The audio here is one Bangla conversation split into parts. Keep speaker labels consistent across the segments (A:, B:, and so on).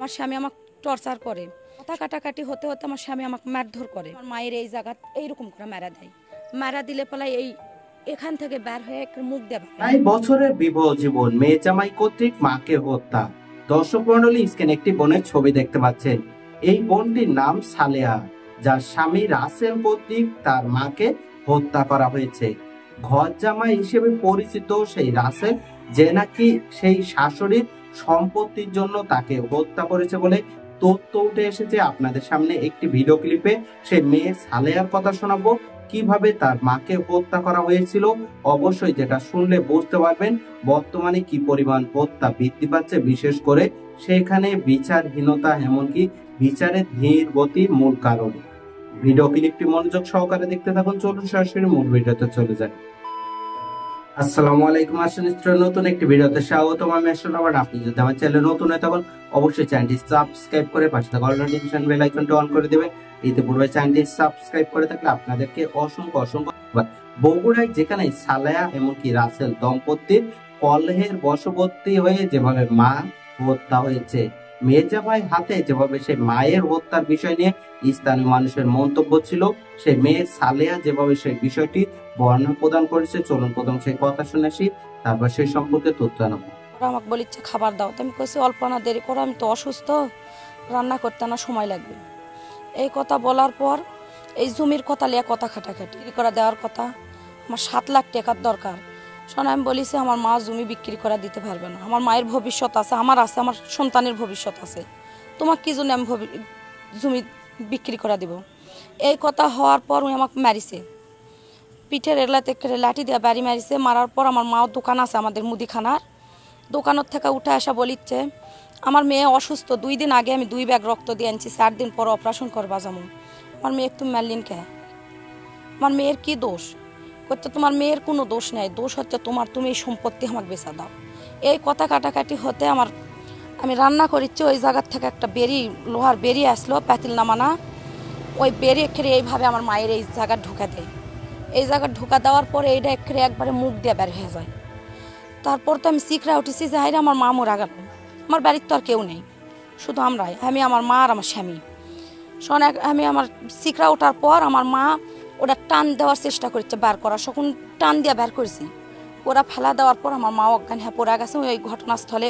A: আমার স্বামী আমাকে টর্চার করে, কথা কাটাকাটি হতে হতে আমার স্বামী আমাকে মারধর করে। আমার মায়ের এই জায়গা এইরকম করে মারা দেয়, মারা দিলে পালাই এখান থেকে বের হয়ে মুখ দেবে।
B: প্রায় বছরের বিবাহ জীবন, মেয়ে জামাই কর্তৃক মাকে হত্যা। দর্শক মন্ডলী, স্ক্রিনে একটি বোনের ছবি দেখতে পাচ্ছেন। এই বোনটির নাম সালেহা, যার স্বামী রাসেল কর্তৃক তার মাকে হত্যা করা হয়েছে। ঘর জামাই হিসেবে পরিচিত সেই রাসেল, যে নাকি সেই শাশুড়ির সম্পত্তির জন্য তাকে হত্যা করেছে বলে তথ্য উঠে এসেছে। আপনাদের সামনে একটি ভিডিও ক্লিপে সেই মেয়ে সালেহার কথা শোনাবো, কিভাবে তার মাকে হত্যা করা হয়েছিল। অবশ্যই যেটা শুনলে বুঝতে পারবেন বর্তমানে কি পরিমাণ হত্যা বৃদ্ধি পাচ্ছে, বিশেষ করে সেখানে বিচারহীনতা, এমনকি বিচারের ধীর গতি মূল কারণ। ভিডিও ক্লিপটি মনোযোগ সহকারে দেখতে থাকুন। চলুন সরাসরি মূল ভিডিওতে চলে যান। আসসালামু আলাইকুম, নতুন একটি ভিডিওতে স্বাগতম। আমি আসলে আপনি যদি আমার চ্যানেলে নতুন হয় তখন অবশ্যই চ্যানেলটি সাবস্ক্রাইব করে পাশে থাকা নোটিফিকেশন বেল আইকনটি অন করে দিবেন। ইতিপূর্বে চ্যানেলটি সাবস্ক্রাইব করে থাকলে আপনাদেরকে অসংখ্য অসংখ্য ধন্যবাদ। বগুড়ায় যেখানে সালেহা এমনকি রাসেল দম্পতির কলহের বশবর্তী হয়ে যেভাবে মা হত্যা হয়েছে, মেজা ভাই হাতে যেভাবে সে মায়ের হত্যার বিষয় নিয়ে স্থানীয় মানুষের মন্তব্য ছিল, সে মেয়ে সালেহা যেভাবে সেই বিষয়টি বর্ণনা প্রদান করেছে, চলুন প্রথম সেই কথা শুনে আসি, তারপর সেই সম্পর্কে তথ্য জানাবো।
A: আমাকে বলিচ্ছে খাবার দাও, তো আমি কইছি অল্প না, দেরি করো, আমি তো অসুস্থ, রান্না করতে না সময় লাগবে। এই কথা বলার পর এই জমির কথা লিয়ে কথা খাটাখাটি করে দেওয়ার কথা, আমার 7 লাখ টাকার দরকার। শোনো, আমি বলিছি আমার মা জমি বিক্রি করা দিতে পারবে না, আমার মায়ের ভবিষ্যৎ আছে, আমার সন্তানের ভবিষ্যৎ আছে, তোমার কি জন্য আমি জমি বিক্রি করা দিব। এই কথা হওয়ার পর উনি আমাকে মারিছে, পিঠের এলাতে লাঠি দিয়ে বাড়ি মারিছে। মারার পর আমার মাও দোকান আছে আমাদের মুদিখানার, দোকানের থেকে উঠে আসা বলিচ্ছে আমার মেয়ে অসুস্থ, 2 দিন আগে আমি 2 ব্যাগ রক্ত দিয়ে আনছি, 4 দিন পর অপারেশন করবা যাবো। আমার মেয়ে একটু মারলিন কে? আমার মেয়ের কি দোষ? করতে তোমার মেয়ের কোনো দোষ নেই, দোষ হচ্ছে তোমার, তুমি এই সম্পত্তি আমাকে বেচা দাও। এই কথা কাটাকাটি হতে আমি রান্না করিচ্ছি, ওই জায়গার থেকে একটা লোহার বেরি আসলো, প্যাতিল নামানা, ওই বেরি এক্ষে এইভাবে আমার মায়ের এই জায়গা ঢুকা দেয়। এই জায়গা ঢুকা দেওয়ার পরে এইটা এক্ষে একবারে মুখ দিয়ে বের হয়ে যায়। তারপর তো আমি শিখরা উঠেছি যে হাইরে আমার মা মরা গেল, আমার বাড়ির তো আর কেউ নেই, শুধু আমরাই, আমি, আমার মা আর আমার স্বামী। শোন, আমি আমার শিখরা ওঠার পর আমার মা ওটা টান দেওয়ার চেষ্টা করছে বার করার, যখন টান দিয়ে বের করেছি, ওরা ফেলা দেওয়ার পর আমার মা অজ্ঞান হ্যাঁ পড়ে গেছে। ওই ঘটনাস্থলে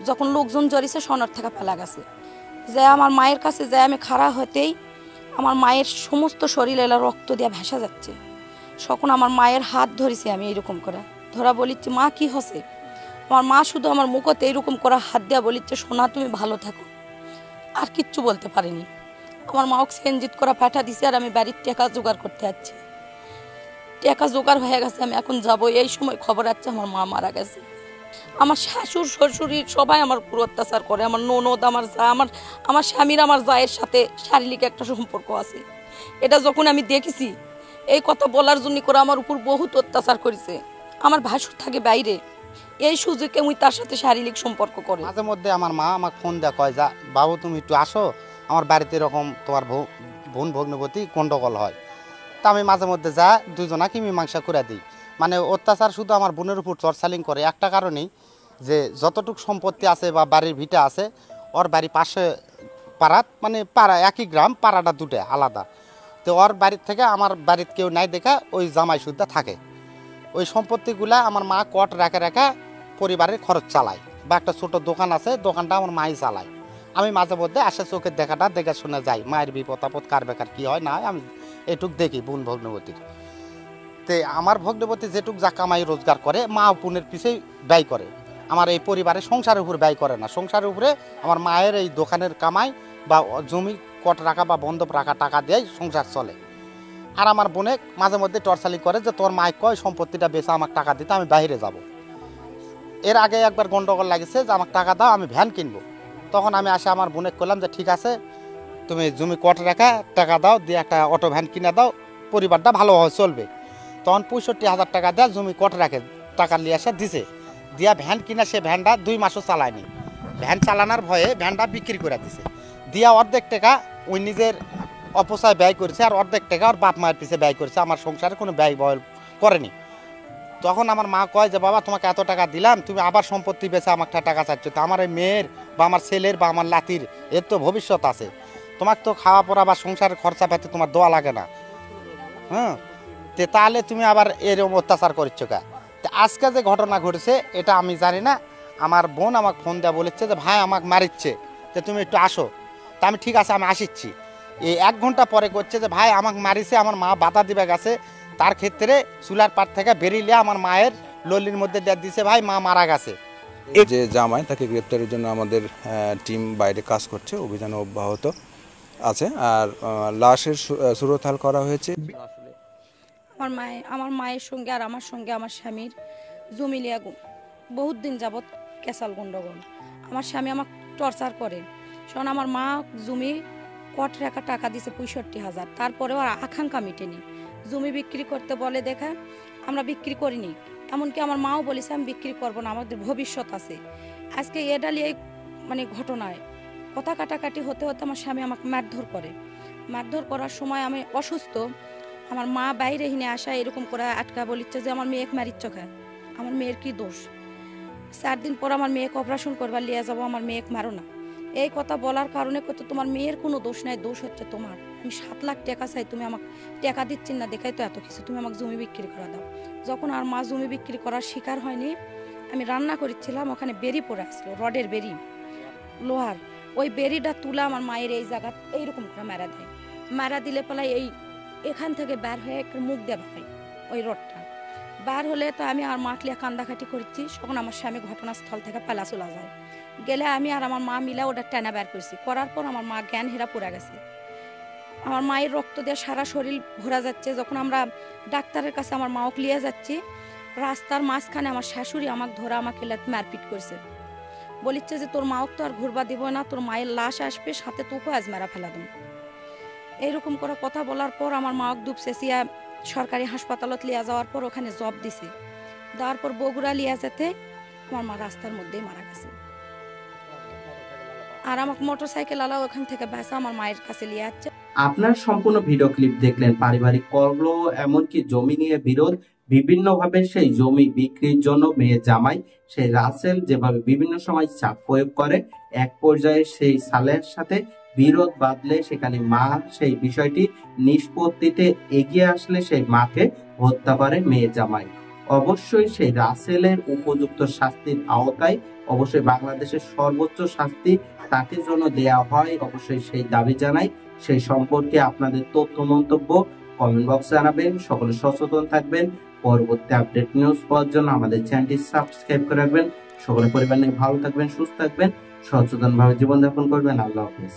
A: যখন লোকজন জড়িয়েছে সোনার থেকে ফেলা গেছে, যে আমার মায়ের কাছে যে আমি খাড়া হতেই আমার মায়ের সমস্ত শরীর এলা রক্ত দিয়ে ভেসা যাচ্ছে। তখন আমার মায়ের হাত ধরেছি আমি এইরকম করে ধরা, বলিচ্ছি মা কি হচ্ছে। আমার মা শুধু আমার মুখতে এইরকম করে হাত দেওয়া বলিচ্ছে সোনা তুমি ভালো থাকো, আর কিচ্ছু বলতে পারিনি। আমার মা সেনজিত করা পাঠা দিছে, আর আমি বাড়ির টাকা জোগাড় করতে যাচ্ছি, টাকা জোগাড় হয়ে গেছে, আমি এখন যাব। এই সময় খবর আছে আমার মা মারা গেছে। আমার শাশুড় শ্বশুরির সবাই আমার উপর অত্যাচার করে, আমার ননদ, আমার যা, আমার স্বামীর আমার জায়ের সাথে শারীরিক একটা সম্পর্ক আছে। এটা যখন আমি দেখেছি, এই কথা বলার জন্য করে আমার উপর বহুত অত্যাচার করেছে। আমার ভাসুর থাকে বাইরে, এই সুযোগে মুই তার সাথে শারীরিক সম্পর্ক করে।
C: মাঝে মধ্যে আমার মা আমাকে ফোন দেওয়া কয়, যা বাবু তুমি একটু আসো, আমার বাড়িতে এরকম তোমার বোন ভগ্নবতী গন্ডগোল হয়। তা আমি মাঝে মধ্যে যা দুজনাকে মীমাংসা করে দিই। মানে অত্যাচার শুধু আমার বোনের উপর চরসালিং করে একটা কারণেই, যে যতটুকু সম্পত্তি আছে বা বাড়ির ভিটা আছে, ওর বাড়ি পাশে পাড়াত, মানে পাড়া একই গ্রাম, পাড়াটা দুটো আলাদা। তো ওর বাড়ির থেকে আমার বাড়ির কেউ নাই দেখা ওই জামাই সুদ্ধা থাকে। ওই সম্পত্তিগুলা আমার মা কট রাখা রাখা পরিবারের খরচ চালায়, বা একটা ছোট দোকান আছে, দোকানটা আমার মাই চালায়। আমি মাঝে মধ্যে আসে চোখের দেখাটা দেখে শুনে যাই, মায়ের বিপদ আপদ কার বেকার কী হয় না হয় আমি এটুক দেখি বোন ভগ্নবতীর। তে আমার ভগ্নবতী যেটুক যা কামাই রোজগার করে, মা বোনের পিছেই ব্যয় করে, আমার এই পরিবারের সংসারের উপরে ব্যয় করে না। সংসারের উপরে আমার মায়ের এই দোকানের কামাই বা জমি কট রাখা বা বন্ধক রাখা টাকা দিয়েই সংসার চলে। আর আমার বোনে মাঝে মধ্যে টর্চালি করে যে তোর মায় কয় সম্পত্তিটা বেচা আমাকে টাকা দিতে, আমি বাইরে যাব। এর আগে একবার গন্ডগোল লাগেছে যে আমাকে টাকা দাও, আমি ভ্যান কিনবো। তখন আমি আসে আমার বোনে করলাম যে ঠিক আছে, তুমি জমি কট রাখা টাকা দাও, দিয়ে একটা অটো ভ্যান কিনে দাও, পরিবারটা ভালোভাবে চলবে। তখন 65,000 টাকা দেয়, জমি কট রাখে টাকা নিয়ে আসে দিছে, দিয়া ভ্যান কিনা সে ভ্যানটা 2 মাসও চালায়নি। ভ্যান চালানোর ভয়ে ভ্যানটা বিক্রি করে দিছে, দিয়া অর্ধেক টাকা ওই নিজের অপচয় ব্যয় করেছে, আর অর্ধেক টাকা ওর বাপ মায়ের পিছিয়ে ব্যয় করেছে, আমার সংসারে কোনো ব্যয় বয় করেনি। তখন আমার মা কয় যে বাবা তোমাকে এত টাকা দিলাম, তুমি আবার সম্পত্তি বেচে আমাকে টাকা চাচ্ছ, তো আমার এই মেয়ের বা আমার ছেলের বা আমার লাতির এর তো ভবিষ্যৎ আছে, তোমাকে তো খাওয়া পড়া বা সংসারের খরচা পাতে তোমার দেওয়া লাগে না। হ্যাঁ, তাহলে তুমি আবার এরকম অত্যাচার করছো কা? তো আজকে যে ঘটনা ঘটেছে এটা আমি জানি না, আমার বোন আমাকে ফোন দেওয়া বলেছে যে ভাই আমাকে মারিচ্ছে, তো তুমি একটু আসো। তা আমি ঠিক আছে আমি আসিচ্ছি। এই 1 ঘন্টা পরে করছে যে ভাই আমাকে মারিছে, আমার মা বাধা দিবে গেছে, তার ক্ষেত্রে চুলার পাট থেকে বেরিয়ে আমার মায়ের ললির মধ্যে দিয়ে দিছে, ভাই মা মারা গেছে।
D: যে জামাই তাকে গ্রেপ্তারের জন্য আমাদের টিম বাইরে কাজ করছে, অভিযান অব্যাহত আছে। আর লাশের সুরতহাল করা হয়েছে।
A: আমার মায়ের সঙ্গে আর আমার সঙ্গে আমার স্বামীর জমি লিয়া বহুত দিন যাবৎ কেসাল গন্ডগোল। আমার স্বামী আমাকে টর্চার করে, কারণ আমার মা জমি কট রেখা টাকা দিছে 65,000, তারপরেও আর আকাঙ্ক্ষা মিটেনি। জমি বিক্রি করতে বলে দেখে আমরা বিক্রি করিনি, এমনকি আমার মাও বলেছে আমি বিক্রি করবো না, আমাদের ভবিষ্যৎ আছে। আজকে এটা নিয়ে মানে ঘটনায় কথা কাটাকাটি হতে হতে আমার স্বামী আমাকে মারধর করে। মারধর করার সময় আমি অসুস্থ, আমার মা বাইরে হিনে আসা এরকম করে আটকা বলিচ্ছে যে আমার মেয়েকে মারিচ্ছ খায়, আমার মেয়ের কি দোষ? 4 দিন পর আমার মেয়েকে অপারেশন করবার লিয়ে যাবো, আমার মেয়েকে মারো না। এই কথা বলার কারণে কত তোমার মেয়ের কোনো দোষ নাই, দোষ হচ্ছে তোমার। আমি 7 লাখ টাকা চাই, তুমি আমাকে টাকা দিচ্ছি না দেখাই তো এত কিছু, তুমি আমাকে জমি বিক্রি করে দাও। যখন আর মা জমি বিক্রি করার শিকার হয়নি, আমি রান্না করেছিলাম, ওখানে বেরি পড়ে আসলো, রডের বেরি, লোহার, ওই বেরিটা তুলে আমার মায়ের এই জায়গা এইরকম করে মারা দেয়। মারা দিলে পালাই এখান থেকে বের হয়ে মুখ দিয়ে ভাই ওই রডটা বার হলে তো আমি আর মাকে লিয়ে কান্দাকাটি করছি। তখন আমার স্বামী ঘটনাস্থল থেকে পালা চলা যায়, গেলে আমি আর আমার মা মিলে ওটা টানা বের করছি। করার পর আমার মা জ্ঞান হেরা পড়ে গেছে, আমার মায়ের রক্ত দিয়ে সারা শরীর ভরা যাচ্ছে। যখন আমরা ডাক্তারের কাছে আমার মাকে লিয়ে যাচ্ছি, রাস্তার মাঝখানে আমার শাশুড়ি আমাকে ধরে আমাকে মারপিট করছে, বলিচ্ছে যে তোর মাওক তো আর ঘুরবা দিব না, তোর মায়ের লাশ আসবে, সাথে তোকে আজ মারা ফেলা দেব। এইরকম করে কথা বলার পর আমার মাওক দুপসেসিয়া সরকারি হাসপাতালত লিয়া যাওয়ার পর ওখানে জব দিছে, দেওয়ার পর বগুড়া লিয়া যেতে আমার মা রাস্তার মধ্যেই মারা গেছে। আর আমাকে মোটরসাইকেল আলা ওখান থেকে বেসা আমার মায়ের কাছে লিয়ে যাচ্ছে।
B: আপনার সম্পূর্ণ ভিডিও ক্লিপ দেখলেন, পারিবারিক কলহ, এমনকি জমি নিয়ে বিরোধ, বিভিন্নভাবে সেই জমি বিক্রির জন্য মেয়ে জামাই সেই রাসেল যেভাবে বিভিন্ন সময় চাপ প্রয়োগ করে, এক পর্যায়ে সেই সালের সাথে বিরোধ বাঁধলে সেখানে মা সেই বিষয়টি নিষ্পত্তিতে এগিয়ে আসলে সেই মাকে হত্যা করে মেয়ে জামাই। অবশ্যই সেই রাসেলের উপযুক্ত শাস্তির আওতায় অবশ্যই বাংলাদেশের সর্বোচ্চ শাস্তি তাকে জন্য দেয়া হয়, অবশ্যই সেই দাবি জানাই। সেই সম্পর্কে আপনাদের তথ্য মন্তব্য কমেন্ট বক্সে জানাবেন। সকলে সচেতন থাকবেন। পরবর্তী আপডেট নিউজ পাওয়ার জন্য আমাদের চ্যানেলটি সাবস্ক্রাইব করে রাখবেন। সকলে পরিবার নিয়ে ভালো থাকবেন, সুস্থ থাকবেন, সচেতনভাবে জীবনযাপন করবেন। আল্লাহ হাফেজ।